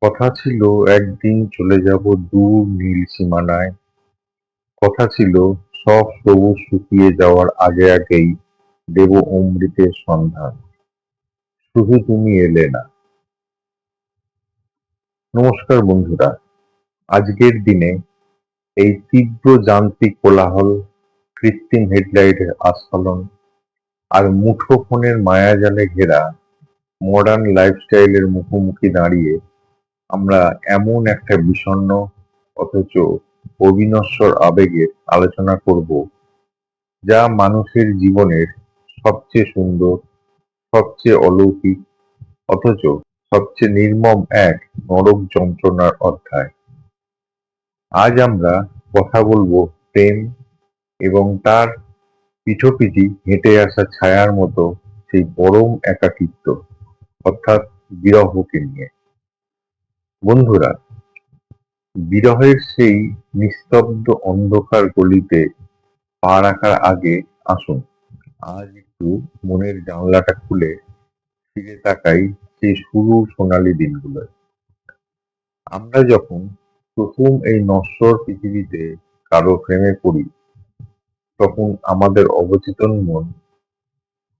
কথা ছিল একদিন চলে যাব দূর নীল সীমানায়। কথা ছিল সব সবুজ শুকিয়ে যাওয়ার আগে আগেই দেব অমৃতের সন্ধান। শুধু তুমি এলে না। নমস্কার বন্ধুরা, আজকের দিনে এই তীব্র যান্ত্রিক কোলাহল, কৃত্রিম হেডলাইটের আস্ফালন আর মুঠোফোনের মায়াজালে ঘেরা মডার্ন লাইফস্টাইলের মুখোমুখি দাঁড়িয়ে আমরা এমন একটা বিষণ্ণ অথচ অবিনশ্বর আবেগের আলোচনা করব, যা মানুষের জীবনের সবচেয়ে সুন্দর, সবচেয়ে অলৌকিক, অথচ সবচেয়ে নির্মম এক নরক যন্ত্রণার অধ্যায়। আজ আমরা কথা বলবো প্রেম এবং তার পিঠোপিঠি হেঁটে আসা ছায়ার মতো সেই পরম একাকিত্ব, অর্থাৎ বিরহকে নিয়ে। বন্ধুরা, বিরহের সেই নিস্তব্ধ অন্ধকার গলিতে পা রাখার আগে আসুন আজ একটু মনের জানলাটা খুলে ফিরে তাকাই সেই শুরুর সোনালী দিনগুলোয়। আমরা যখন প্রথম এই নশ্বর পৃথিবীতে কারো প্রেমে পড়ি, তখন আমাদের অবচেতন মন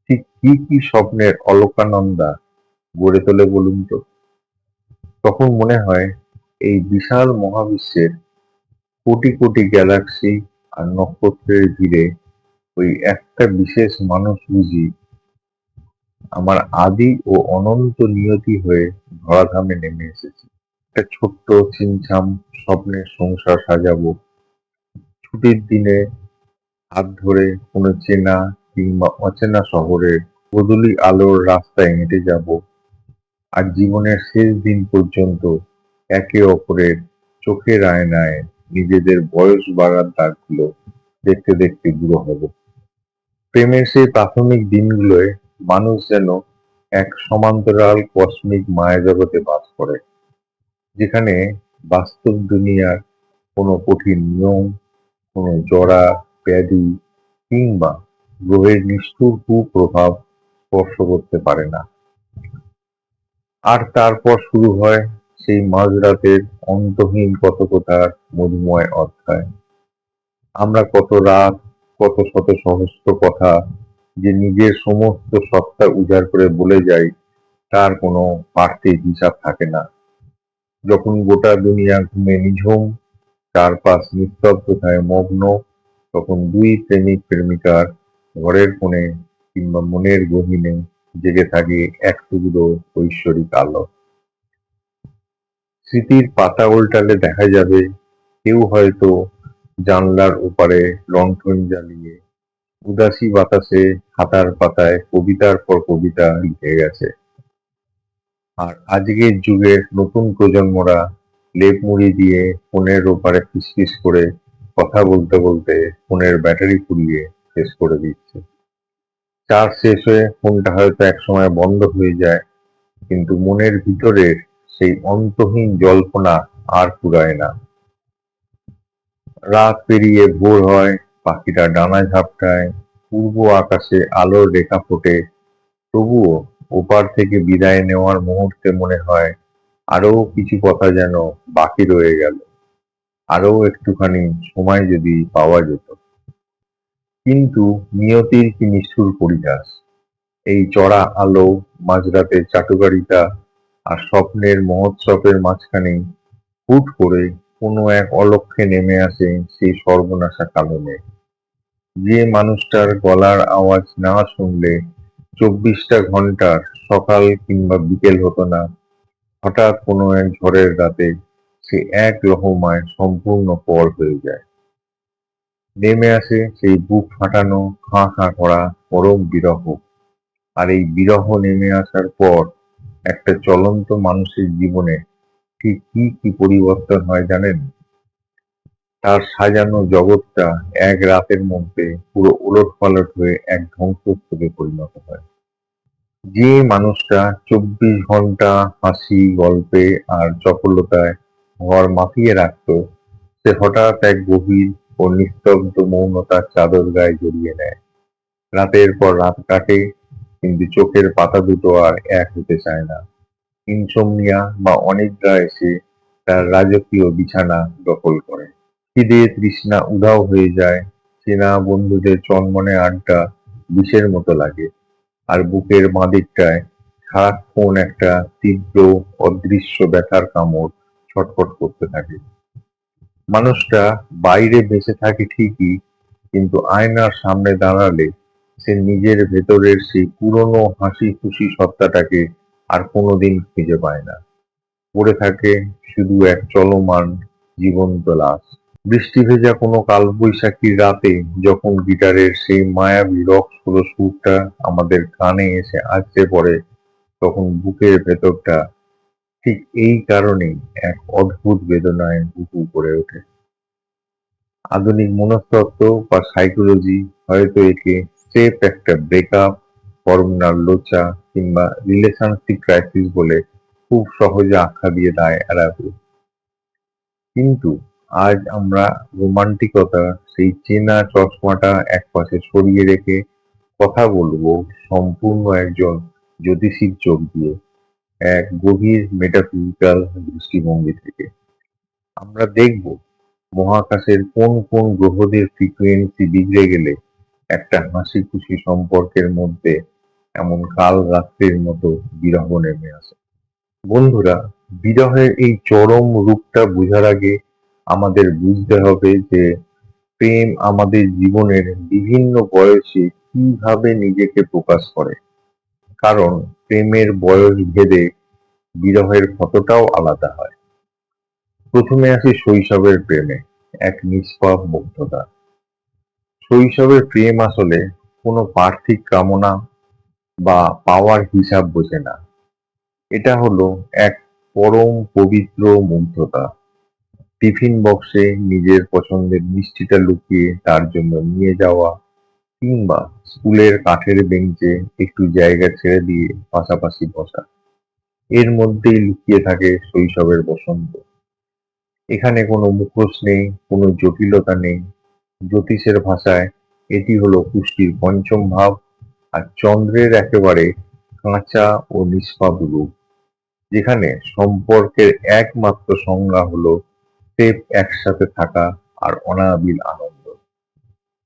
ঠিক কি কি স্বপ্নের অলকানন্দা গড়ে তোলে বলুন তো। তখন মনে হয় এই বিশাল মহাবিশ্বের কোটি কোটি গ্যালাক্সি আর নক্ষত্রের ভিড়ে ওই একটা বিশেষ মানুষ বুঝি আমার আদি ও অনন্ত নিয়তি হয়ে ধরাধামে নেমে এসেছে। একটা ছোট্ট ছিমছাম স্বপ্নের সংসার সাজাবো, ছুটির দিনে হাত ধরে কোনো চেনা কিংবা অচেনা শহরের গোধূলি আলোর রাস্তায় হেঁটে যাব, আর জীবনের শেষ দিন পর্যন্ত একে অপরের চোখের আয়নায় নিজেদের বয়স বাড়ার দাগগুলো দেখতে দেখতে বুড়ো হব। প্রেমের সেই প্রাথমিক দিনগুলোয় মানুষ যেন এক সমান্তরাল কসমিক মায়াজগতে বাস করে, যেখানে বাস্তব দুনিয়ার কোনো কঠিন নিয়ম, কোনো জড়া ব্যাধি কিংবা গ্রহের নিষ্ঠুর কুপ্রভাব স্পর্শ করতে পারে না। আর তারপর শুরু হয় সেই মাঝরাতের অন্তহীন কথকতার মধুময় অধ্যায়। আমরা কত রাত, কত শত সহস্র কথা যে নিজের সমস্ত সত্তা উজাড় করে বলে যাই, তার কোনো বাড়তি হিসাব থাকে না। যখন গোটা দুনিয়া ঘুমে নিঝুম, চারপাশ নিস্তব্ধতায় মগ্ন, তখন দুই প্রেমিক প্রেমিকার ঘরের কোণে কিংবা মনের গহীনে জেগে থাকে এক টুকরো ঐশ্বরিক আলো। স্মৃতির পাতা উল্টালে দেখা যাবে কেউ হয়তো জানলার ওপারে লণ্ঠন জ্বালিয়ে উদাসী বাতাসে খাতার পাতায় কবিতার পর কবিতা লিখে গেছে। আর আজকের যুগের নতুন প্রজন্মরা লেপ মুড়ি দিয়ে ফোনের ওপারে ফিসফিস করে কথা বলতে বলতে ফোনের ব্যাটারি ফুরিয়ে শেষ করে দিচ্ছে। চার্জ শেষ হয়ে ফোনটা হয়তো একসময় বন্ধ হয়ে যায়, কিন্তু মনের ভিতরের সেই অন্তহীন জল্পনা আর ফুরায় না। রাত পেরিয়ে ভোর হয়, পাখিরা ডানা ঝাপটায়, পূর্ব আকাশে আলোর রেখা ফোটে, তবুও ওপার থেকে বিদায় নেওয়ার মুহূর্তে মনে হয় আরো কিছু কথা যেন বাকি রয়ে গেল, আরো একটুখানি সময় যদি পাওয়া যেত। কিন্তু নিয়তির কি নিষ্ঠুর পরিহাস! এই চড়া আলো, মাঝরাতের চাটুকারিতা আর স্বপ্নের মহোৎসবের মাঝখানেই হুট করে কোনো এক অলক্ষ্যে নেমে আসে সেই সর্বনাশা কালো মেঘ। যে মানুষটার গলার আওয়াজ না শুনলে 24টা ঘন্টার সকাল কিংবা বিকেল হতো না, হঠাৎ কোনো এক ঝড়ের রাতে সে এক লহমায় সম্পূর্ণ পর হয়ে যায়। নেমে আসে সেই বুক ফাটানো খাঁ খাঁ করা পরম বিরহ। আর এই বিরহ নেমে আসার পর একটা চলন্ত মানুষের জীবনে ঠিক কি কি পরিবর্তন হয় জানেন? তার সাজানো জগৎটা এক রাতের মধ্যে পুরো ওলটপালট হয়ে এক ধ্বংসস্তূপে পরিণত হয়। যে মানুষটা 24 ঘন্টা হাসি, গল্পে আর চপলতায় ঘর মাতিয়ে রাখত, সে হঠাৎ এক গভীর ও নিস্তব্ধ মৌনতার চাদর গায়ে জড়িয়ে নেয়। রাতের পর রাত কাটে, কিন্তু চোখের পাতা দুটো আর এক হতে চায় না। ইনসোমনিয়া বা অনিদ্রা এসে তার রাজকীয় বিছানা দখল করে। খিদে তৃষ্ণা উধাও হয়ে যায়, চেনা বন্ধুদের চনমনে আড্ডা বিষের মতো লাগে, আর বুকের বাঁদিকটায় সারাক্ষণ একটা তীব্র অদৃশ্য ব্যথার কামড় ছটফট করতে থাকে। মানুষটা বাইরে বেঁচে থাকে ঠিকই, কিন্তু আয়নার সামনে দাঁড়ালে সে নিজের ভেতরের সেই পুরনো হাসি খুশি সত্তাটাকে আর কোনোদিন খুঁজে পায় না। পড়ে থাকে শুধু এক চলমান জীবন্ত লাশ। বৃষ্টি ভেজা কোনো কালবৈশাখীর রাতে যখন গিটারের সেই মায়াবী রকসরো সুরটা আমাদের কানে এসে আছড়ে পড়ে, তখন বুকের ভেতরটা ঠিক এই কারণেই এক অদ্ভুত বেদনায় হু হু করে ওঠে। আধুনিক মনস্তত্ত্ব বা সাইকোলজি হয়তো একে স্রেফ একটা ব্রেকআপ, হরমোনাল লোচা কিংবা রিলেশনশিপ ক্রাইসিস বলে খুব সহজে আখ্যা দিয়ে দায় এড়াবে। কিন্তু আজ আমরা রোমান্টিকতা সেই চেনা চশমাটা একপাশে সরিয়ে রেখে কথা বলবো সম্পূর্ণ একজন জ্যোতিষীর চোখ দিয়ে, এক গভীর মেটাফিজিক্যাল দৃষ্টিভঙ্গি থেকে। আমরা দেখব মহাকাশের কোন কোন গ্রহদের ফ্রিকোয়েন্সি বিগড়ে গেলে একটা হাসি খুশি সম্পর্কের মধ্যে এমন কাল রাত্রির মতো বিরহ নেমে আসে। বন্ধুরা, বিরহের এই চরম রূপটা বোঝার আগে আমাদের বুঝতে হবে যে প্রেম আমাদের জীবনের বিভিন্ন বয়সে কিভাবে নিজেকে প্রকাশ করে। কারণ প্রেমের বয়স ভেদে বিরহের ক্ষতটাও আলাদা হয়। প্রথমে আসি শৈশবের প্রেমে, এক নিষ্পাপ মুগ্ধতা। শৈশবের প্রেম আসলে কোনো পার্থিব কামনা বা পাওয়ার হিসাব বোঝে না। এটা হলো এক পরম পবিত্র মুগ্ধতা। টিফিন বক্সে নিজের পছন্দের মিষ্টিটা লুকিয়ে তার জন্য নিয়ে যাওয়া, কিংবা স্কুলের কাঠের বেঞ্চে একটু জায়গা ছেড়ে দিয়ে পাশাপাশি বসা, এর মধ্যেই লুকিয়ে থাকে শৈশবের বসন্ত। এখানে কোনো মুখোশ নেই, কোনো জটিলতা নেই। জ্যোতিষের ভাষায় এটি হলো পুষ্টির পঞ্চম ভাব, আর চন্দ্রের একেবারে কাঁচা ও নিষ্পাপ রূপ, যেখানে সম্পর্কের একমাত্র সংজ্ঞা হলো স্রেফ একসাথে থাকা আর অনাবিল আনন্দ।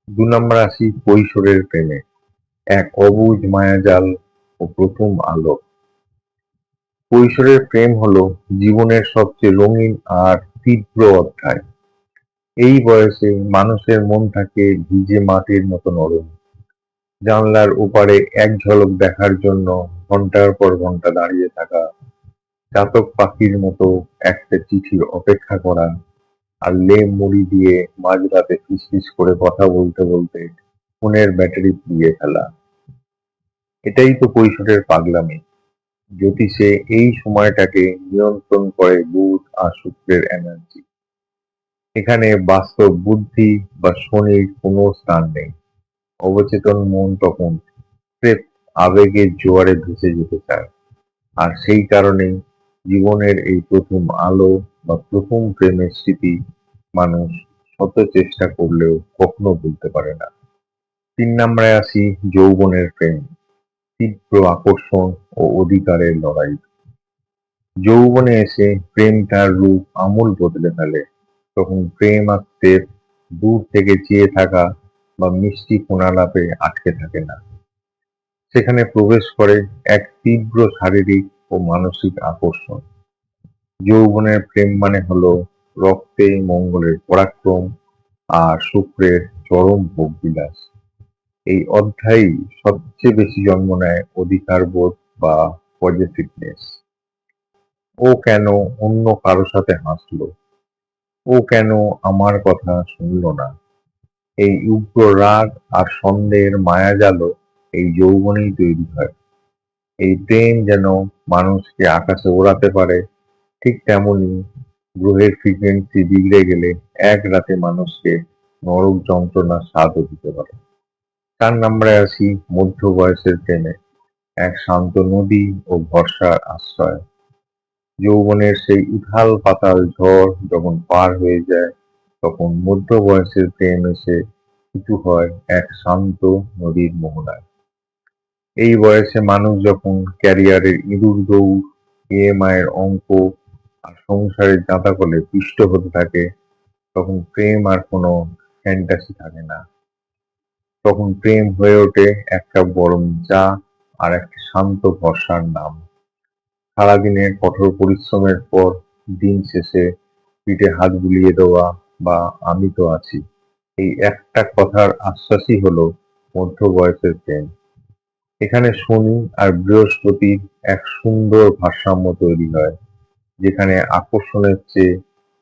২ নম্বর আসি কৈশোরের প্রেমে, এক অবুঝ মায়াজাল ও প্রথম আলো। কৈশোরের প্রেম হলো জীবনের সবচেয়ে রঙিন আর তীব্র অধ্যায়। এই বয়সে মানুষের মন থাকে ভিজে মাটির মতো নরম। জানলার ওপারে এক ঝলক দেখার জন্য ঘন্টার পর ঘন্টা দাঁড়িয়ে থাকা, চাতক পাখির মতো একটা চিঠির অপেক্ষা করা, আর লেম মুড়ি দিয়ে মাঝরাতে ফিসফিস করে কথা বলতে বলতে ফোনের ব্যাটারি পুড়িয়ে ফেলা। এটাই তো কৈশোরের পাগলামি। জ্যোতিষে এই সময়টাকে নিয়ন্ত্রণ করে বুধ আর শুক্রের এনার্জি। এখানে বাস্তব বুদ্ধি বা শনির কোনো স্থান নেই। অবচেতন মন তখন স্রেফ আবেগের জোয়ারে ভেসে যেতে চায়। আর সেই কারণেই জীবনের এই প্রথম আলো বা প্রথম প্রেমের স্মৃতি মানুষ শত চেষ্টা করলেও কখনো ভুলতে পারে না। ৩ নম্বরে আসি যৌবনের প্রেম, তীব্র আকর্ষণ ও অধিকারের লড়াই। যৌবনে এসে প্রেম তার রূপ আমূল বদলে ফেলে। তখন প্রেম আর স্রেফ দূর থেকে চেয়ে থাকা বা মিষ্টি ফোনালাপে আটকে থাকে না। সেখানে প্রবেশ করে এক তীব্র শারীরিক ও মানসিক আকর্ষণ। যৌবনের প্রেম মানে হলো রক্তে মঙ্গলের পরাক্রম আর শুক্রের চরম ভোগবিলাস। এই অধ্যায়ই সবচেয়ে বেশি জন্ম নেয় অধিকারবোধ বা পজেসিভনেস। ও কেন অন্য কারো সাথে হাসলো? ও কেন আমার কথা শুনলো না? এই উগ্র রাগ আর সন্দেহের মায়াজালও এই যৌবনেই তৈরি হয়। এই প্রেম যেন মানুষকে আকাশে ওড়াতে পারে, ঠিক তেমনি গ্রহের ফ্রিকোয়েন্সি বিগড়ে গেলে এক রাতে মানুষকে নরক যন্ত্রণার স্বাদও দিতে পারে। ৪ নম্বরে আসি মধ্য বয়সের প্রেমে, এক শান্ত নদী ও ভরসার আশ্রয়। যৌবনের সেই উথাল পাতাল ঝড় যখন পার হয়ে যায়, তখন মধ্য বয়সের প্রেম এসে কিছু হয় এক শান্ত নদীর মোহনায়। এই বয়সে মানুষ যখন ক্যারিয়ারের ইঁদুর দৌড় ইএমআই এর অঙ্ক আর সংসারের জাঁতাকলে পিষ্ট হতে থাকে, তখন প্রেম আর কোনো ফ্যান্টাসি থাকে না। তখন প্রেম হয়ে ওঠে এক কাপ গরম চা আর একটা শান্ত ভরসার নাম। সারাদিনের কঠোর পরিশ্রমের পর দিন শেষে পিঠে হাত বুলিয়ে দেওয়া বা আমি তো আছি, এই একটা কথার আশ্বাসই হলো মধ্য বয়সের প্রেম। এখানে শনি আর বৃহস্পতির এক সুন্দর ভারসাম্য তৈরি হয়, যেখানে আকর্ষণের চেয়ে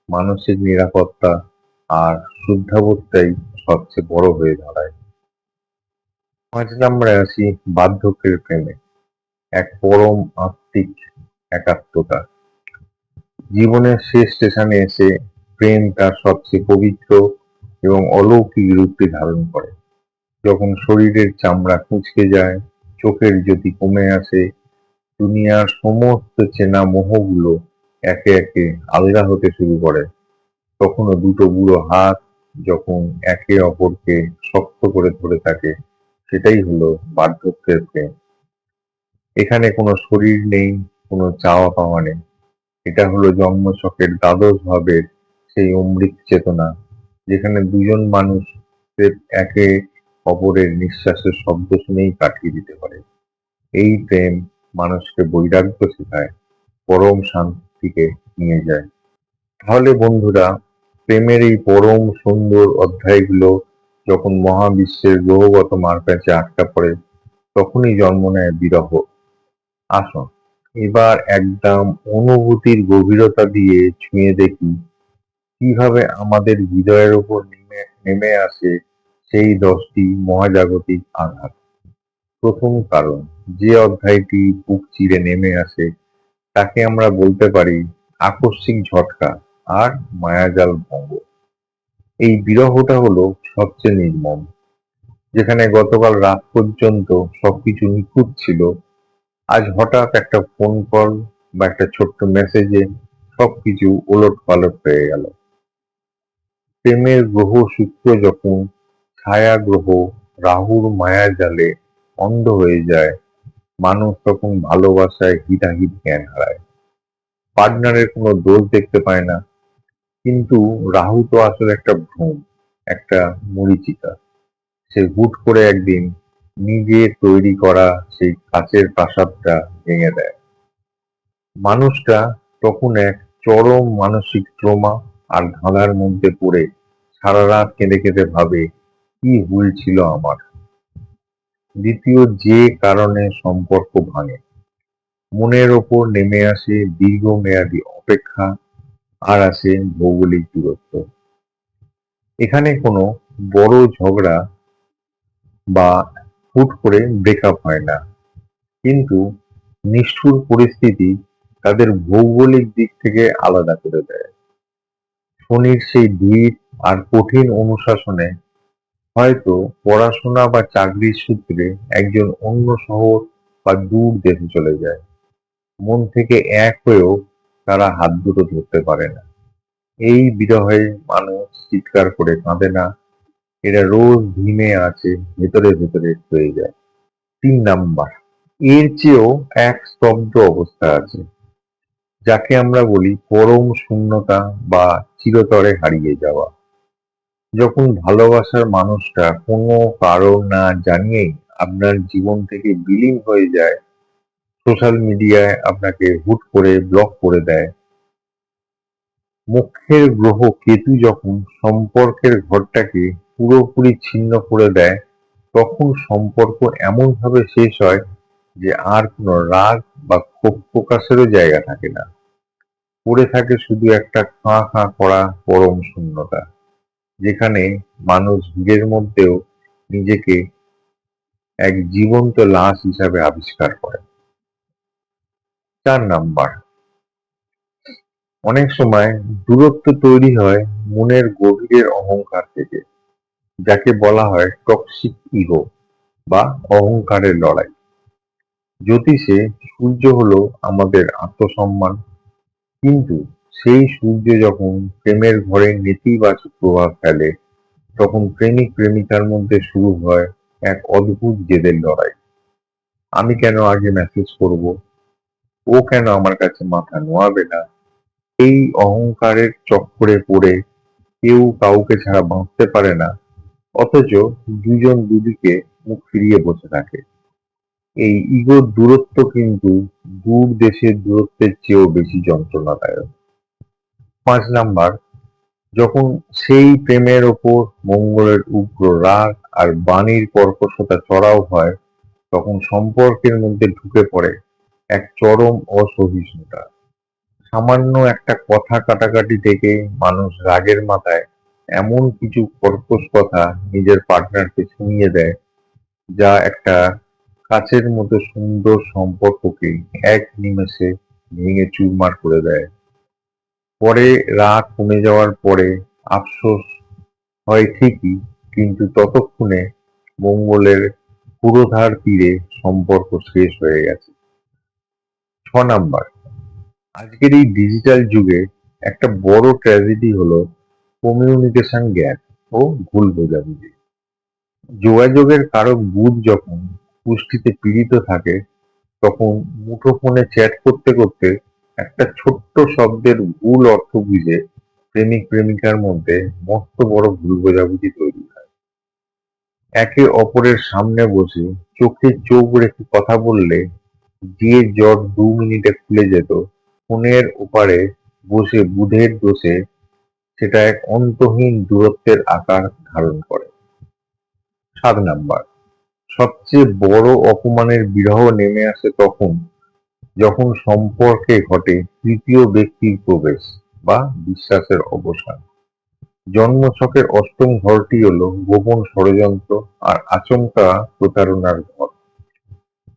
মানসিক নিরাপত্তা আর শুদ্ধাবোধটাই সবচেয়ে বড় হয়ে দাঁড়ায়। 5 নম্বরে আসি বার্ধক্যের প্রেমে, এক পরম আত্মিক একাত্মতা। জীবনের শেষ স্টেশনে এসে প্রেম তার সবচেয়ে পবিত্র এবং অলৌকিক রূপটি ধারণ করে। যখন শরীরের চামড়া কুঁচকে যায়, চোখের জ্যোতি কমে আসে, দুনিয়ার সমস্ত চেনা মোহগুলো একে একে আলগা হতে শুরু করে, তখনও দুটো বুড়ো হাত যখন একে অপরকে শক্ত করে ধরে থাকে, সেটাই হলো বার্ধক্যের প্রেম। এখানে কোনো শরীর নেই, কোনো চাওয়া পাওয়া নেই। এটা হলো জন্মছকের দ্বাদশ ভাবের সেই অমৃত চেতনা, যেখানে দুজন মানুষ স্রেফ একে অপরের নিঃশ্বাসের শব্দ শুনেই কাটিয়ে দিতে পারে। এই প্রেম মানুষকে বৈরাগ্য শেখায়, পরম শান্তিকে নিয়ে যায়। তাহলে বন্ধুরা, প্রেমের এই পরম সুন্দর অধ্যায়গুলো যখন মহাবিশ্বের গ্রহগত মারপ্যাঁচে আটকা পড়ে, তখনই জন্ম নেয় বিরহ। আসুন এবার একদম অনুভূতির গভীরতা দিয়ে ছুঁয়ে দেখি কিভাবে আমাদের হৃদয়ের উপর নেমে নেমে আসে সেই 10টি মহাজাগতিক আঘাত। প্রথম কারণ, যে অধ্যায়টি বুক চিরে নেমে আসে তাকে আমরা বলতে পারি আকস্মিক ঝটকা আর মায়াজাল ভঙ্গ। এই বিরহটা হলো সবচেয়ে নির্মম। যেখানে গতকাল রাত পর্যন্ত সবকিছু নিখুঁত ছিল, আজ হঠাৎ একটা ফোন কল বা একটা ছোট্ট মেসেজে সবকিছু ওলটপালট হয়ে গেল। প্রেমের গ্রহ শুক্র যখন ছায়া গ্রহ রাহুর মায়াজালে অন্ধ হয়ে যায়, মানুষ তখন ভালোবাসায় হিতাহিত জ্ঞান হারায়। পার্টনারের কোনো দোষ দেখতে পায় না, কিন্তু রাহু তো আসলে একটা ভ্রম, একটা মরীচিকা। সে হুট করে একদিন নিজে তৈরি করা সেই কাচের প্রাসাদটা ভেঙে দেয়। মানুষটা তখন এক চরম মানসিক ট্রমা আর ধাঁধার মধ্যে পড়ে সারা রাত কেঁদে কেঁদে ভাবে, কি ভুল ছিল আমার। দ্বিতীয় যে কারণে সম্পর্ক ভাঙে, মনের ওপর নেমে আসে দীর্ঘমেয়াদী অপেক্ষা আর আসে ভৌগোলিক দূরত্ব। এখানে কোনো বড় ঝগড়া বা হুট করে ব্রেকআপ হয় না, কিন্তু নিষ্ঠুর পরিস্থিতি তাদের ভৌগোলিক দিক থেকে আলাদা করে দেয়। শনির সেই ধীর আর কঠিন অনুশাসনে হয়তো পড়াশোনা বা চাকরির সূত্রে একজন অন্য শহর বা দূর দেশে চলে যায়। মন থেকে এক হয়েও তারা হাত দুটো ধরতে পারে না। এই বিরহে মানুষ চিৎকার করে কাঁদে না, এরা রোজ ধিমে আছে ভেতরে ভেতরে হয়ে যায়। 3 নাম্বার, এর চেয়েও এক স্তব্ধ অবস্থা আছে, যাকে আমরা বলি পরম শূন্যতা বা চিরতরে হারিয়ে যাওয়া। যখন ভালোবাসার মানুষটা কোনো কারণ না জানিয়েই আপনার জীবন থেকে বিলীন হয়ে যায়, সোশ্যাল মিডিয়ায় আপনাকে হুট করে ব্লক করে দেয়, মোক্ষের গ্রহ কেতু যখন সম্পর্কের ঘরটাকে পুরোপুরি ছিন্ন করে দেয়, তখন সম্পর্ক এমনভাবে শেষ হয় যে আর কোনো রাগ বা ক্ষোভ প্রকাশেরও জায়গা থাকে না। পড়ে থাকে শুধু একটা খাঁ খাঁ করা পরম শূন্যতা, যেখানে মানুষ ভিড়ের মধ্যেও নিজেকে এক জীবন্ত লাশ হিসাবে আবিষ্কার করে। 4 নাম্বার, অনেক সময় দূরত্ব তৈরি হয় মনের গভীরের অহংকার থেকে, যাকে বলা হয় টক্সিক ইগো বা অহংকারের লড়াই। জ্যোতিষে সূর্য হলো আমাদের আত্মসম্মান, কিন্তু সেই সূর্য যখন প্রেমের ঘরে নেতিবাচক প্রভাব ফেলে, তখন প্রেমিক প্রেমিকার মধ্যে শুরু হয় এক অদ্ভুত জেদের লড়াই। আমি কেন আগে মেসেজ করব, ও কেন আমার কাছে মাথা নোয়াবে না, এই অহংকারের চক্করে পড়ে কেউ কাউকে ছাড়া বাঁচতে পারে না, অথচ দুজন দুদিকে মুখ ফিরিয়ে বসে থাকে। এই ইগোর দূরত্ব কিন্তু দূর দেশের দূরত্বের চেয়েও বেশি যন্ত্রণাদায়ক। 5 নাম্বার, যখন সেই প্রেমের ওপর মঙ্গলের উগ্র রাগ আর বাণীর কর্কশতা চড়াও হয়, তখন সম্পর্কের মধ্যে ঢুকে পড়ে এক চরম অসহিষ্ণুতা। সামান্য একটা কথা কাটাকাটি থেকে মানুষ রাগের মাথায় এমন কিছু কর্কশ কথা নিজের পার্টনারকে শুনিয়ে দেয়, যা একটা কাচের মতো সুন্দর সম্পর্ককে এক নিমেষে ভেঙে চুরমার করে দেয়। পরে রাগ কমে যাওয়ার পরে আফসোস হয় ঠিকই, কিন্তু ততক্ষণে মঙ্গলের পুরোধার তীরে সম্পর্ক শেষ হয়ে গেছে। 6 নাম্বার, আজকের এই ডিজিটাল যুগে একটা বড় ট্র্যাজেডি হলো কমিউনিকেশন গ্যাপ ও ভুল বোঝাবুঝি। যোগাযোগের কারক বুধ যখন পুষ্টিতে পীড়িত থাকে, তখন মুঠোফোনে চ্যাট করতে করতে একটা ছোট্ট শব্দের ভুল অর্থ বুঝে প্রেমিক প্রেমিকার মধ্যে মস্ত বড় ভুল বোঝাবুঝি তৈরি হয়। একে অপরের সামনে বসে চোখে চোখ রেখে কথা বললে যে জট 2 মিনিটে খুলে যেত, ফোনের ওপারে বসে বুধের দোষে সেটা এক অন্তহীন দূরত্বের আকার ধারণ করে। 7 নাম্বার, সবচেয়ে বড় অপমানের বিরহ নেমে আসে তখন, যখন সম্পর্কে ঘটে তৃতীয় ব্যক্তির প্রবেশ বা বিশ্বাসের অবসান। জন্মছকের অষ্টম ঘরটি হলো গোপন ষড়যন্ত্র আর আচমকা প্রতারণার ঘর।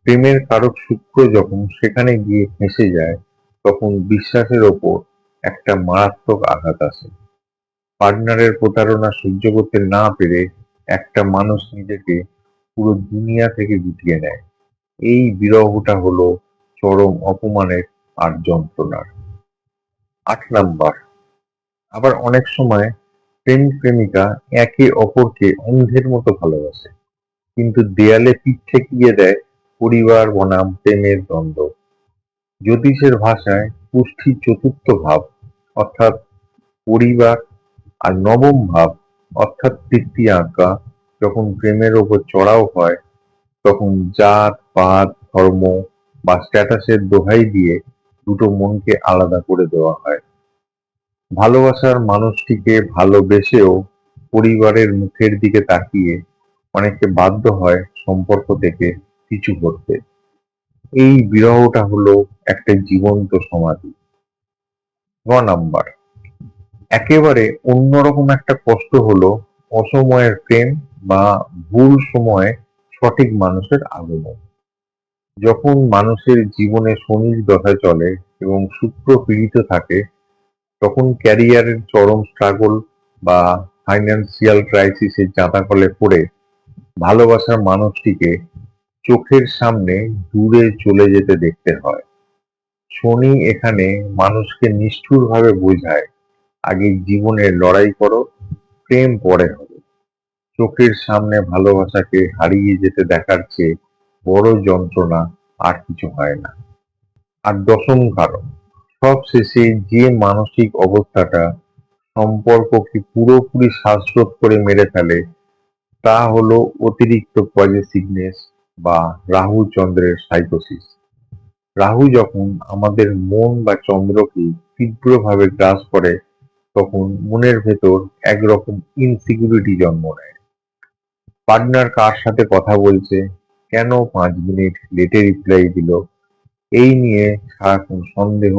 প্রেমের কারক শুক্র যখন সেখানে গিয়ে ফেঁসে যায়, তখন বিশ্বাসের ওপর একটা মারাত্মক আঘাত আসে। পার্টনারের প্রতারণা সহ্য করতে না পেরে একটা মানুষ নিজেকে পুরো দুনিয়া থেকে গুটিয়ে নেয়। এই বিরহটা হলো চরম অপমানের আর যন্ত্রণার। 8 নাম্বার, আবার অনেক সময় প্রেমিক প্রেমিকা একে অপরকে অন্ধের মতো ভালোবাসে, কিন্তু দেয়ালে পিঠ ঠেকিয়ে দেয় পরিবার বনাম প্রেমের দ্বন্দ্ব। জ্যোতিষের ভাষায় পুষ্টির চতুর্থ ভাব অর্থাৎ পরিবার আর নবম ভাব অর্থাৎ তৃতীয় আজ্ঞা যখন প্রেমের ওপর চড়াও হয়, তখন জাত পাত ধর্ম বা স্ট্যাটাসের দোহাই দিয়ে দুটো মনকে আলাদা করে দেওয়া হয়। ভালোবাসার মানুষটিকে ভালোবেসেও পরিবারের মুখের দিকে তাকিয়ে অনেকে বাধ্য হয় সম্পর্ক থেকে পিছু হটতে। এই বিরহটা হলো একটা জীবন্ত সমাধি। 9 নাম্বার, একেবারে অন্যরকম একটা কষ্ট হলো অসময়ের প্রেম বা ভুল সময়ে সঠিক মানুষের আগমন। যখন মানুষের জীবনে শনির দশা চলে এবং শুক্র পীড়িত থাকে, তখন ক্যারিয়ারের চরম স্ট্রাগল বা ফাইন্যান্সিয়াল ক্রাইসিসের জাঁতাকলে পড়ে ভালোবাসার মানুষটিকে চোখের সামনে দূরে চলে যেতে দেখতে হয়। শনি এখানে মানুষকে নিষ্ঠুরভাবে বোঝায়, আগে জীবনে লড়াই করো, প্রেম পরে হবে। চোখের সামনে ভালোবাসাকে হারিয়ে যেতে দেখার চেয়ে বড় যন্ত্রণা আর কিছু হয় না। আর দশম কারণ, সবশেষে যে মানসিক অবস্থাটা সম্পর্ককে পুরোপুরি শ্বাসরোধ করে মেরে ফেলে, তা হলো অতিরিক্ত পজেসিভনেস বা রাহু চন্দ্রের সাইকোসিস। রাহু যখন আমাদের মন বা চন্দ্রকে তীব্রভাবে গ্রাস করে, তখন মনের ভেতর একরকম ইনসিকিউরিটি জন্ম নেয়। পার্টনার কার সাথে কথা বলছে, কেন 5 মিনিট লেটে রিপ্লাই দিল, এই নিয়ে সারাক্ষণ সন্দেহ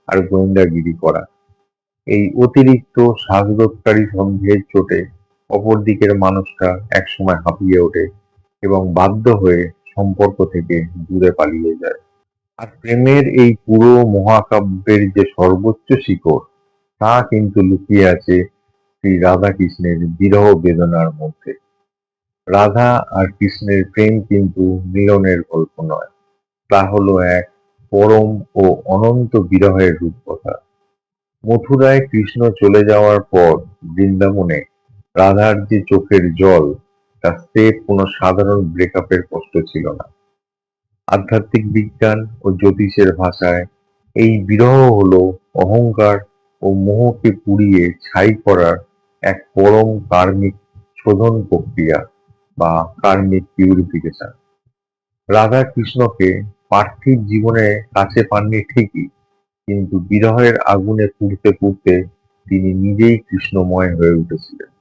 আর গোয়েন্দাগিরি করা। এই অতিরিক্ত শ্বাসরোধকারী সন্দেহের চোটে অপর দিকের মানুষটা একসময় হাঁপিয়ে ওঠে এবং বাধ্য হয়ে সম্পর্ক থেকে দূরে পালিয়ে যায়। আর প্রেমের এই পুরো মহাকাব্যের যে সর্বোচ্চ শিখর, তা কিন্তু লুকিয়ে আছে শ্রী রাধা কৃষ্ণের বিরহ বেদনার মধ্যে। রাধা আর কৃষ্ণের প্রেম কিন্তু মিলনের গল্প নয়, তা হলো এক পরম ও অনন্ত বিরহের রূপকথা। মথুরায় কৃষ্ণ চলে যাওয়ার পর বৃন্দাবনে রাধার যে চোখের জল, তা স্রেফ কোনো সাধারণ ব্রেকআপের কষ্ট ছিল না। আধ্যাত্মিক বিজ্ঞান ও জ্যোতিষের ভাষায় এই বিরহ হলো অহংকার ও মোহকে পুড়িয়ে ছাই করার এক পরম কার্মিক শোধন প্রক্রিয়া বা কার্মিক পিউরিফিকেশন। রাধা কৃষ্ণকে পার্থিব জীবনে কাছে পাননি ঠিকই, কিন্তু বিরহের আগুনে পুড়তে পুড়তে তিনি নিজেই কৃষ্ণময় হয়ে উঠেছিলেন।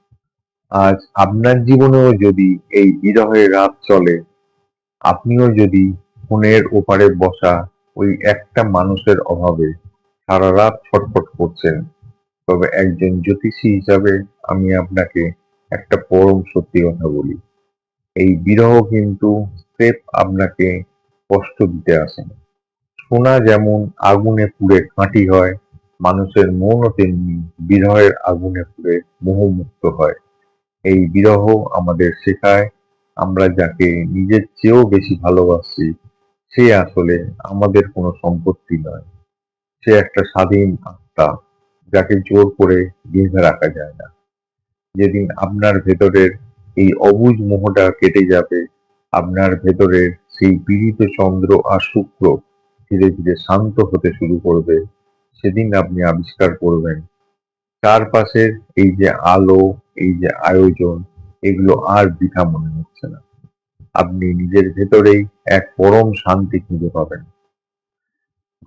আজ আপনার জীবনেও যদি এই বিরহের রাত চলে, আপনিও যদি ফোনের ওপারে বসা ওই একটা মানুষের অভাবে সারা রাত ছটফট করছেন, তবে একজন জ্যোতিষী হিসাবে আমি আপনাকে একটা পরম সত্যি কথা বলি। এই বিরহ কিন্তু স্রেফ আপনাকে কষ্ট দিতে আসে না। সোনা যেমন আগুনে পুড়ে কাঁটি হয়, মানুষের মনও তেমনি বিরহের আগুনে পুড়ে মোহমুক্ত হয়। এই বিরহ আমাদের শেখায় আমরা যাকে নিজের চেয়েও বেশি ভালোবাসি সে আসলে আমাদের কোনো সম্পত্তি নয়। সে একটা স্বাধীন আত্মা, যাকে জোর করে বেঁধে রাখা যায় না। যেদিন আপনার ভেতরের এই অবুঝ মোহটা কেটে যাবে, আপনার ভেতরের সেই পীড়িত চন্দ্র আর শুক্র ধীরে ধীরে শান্ত হতে শুরু করবে, সেদিন আপনি আবিষ্কার করবেন চারপাশের এই যে আলো, এই যে আয়োজন, এগুলো আর বৃথা মনে হচ্ছে না। আপনি নিজের ভেতরেই এক পরম শান্তি খুঁজে পাবেন।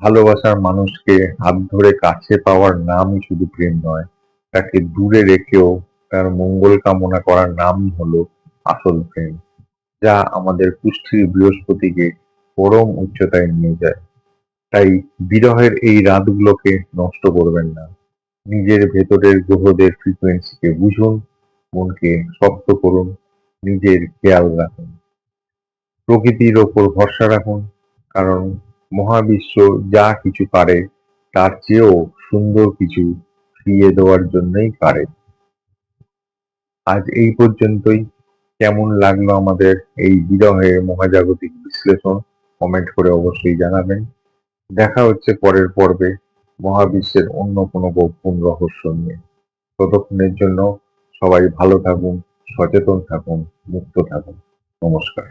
ভালোবাসার মানুষকে হাত ধরে কাছে পাওয়ার নামই শুধু প্রেম নয়, তাকে দূরে রেখেও তার মঙ্গল কামনা করার নামই হলো আসল প্রেম, যা আমাদের কুষ্ঠির বৃহস্পতিকে পরম উচ্চতায় নিয়ে যায়। তাই বিরহের এই রাতগুলোকে নষ্ট করবেন না। নিজের ভেতরের গ্রহদের ফ্রিকোয়েন্সিকে বুঝুন, মনকে শক্ত করুন, নিজের খেয়াল রাখুন, প্রকৃতির ওপর ভরসা রাখুন, কারণ মহাবিশ্ব যা কিছু পারে তার চেয়েও সুন্দর কিছু ফিরিয়ে দেওয়ার জন্যই পারে। আজ এই পর্যন্তই। কেমন লাগলো আমাদের এই বিরহের মহাজাগতিক বিশ্লেষণ কমেন্ট করে অবশ্যই জানাবেন। দেখা হচ্ছে পরের পর্বে মহাবিশ্বের অন্য কোনো গোপন রহস্য নিয়ে। ততক্ষণের জন্য সবাই ভালো থাকুন, সচেতন থাকুন, মুক্ত থাকুন। নমস্কার।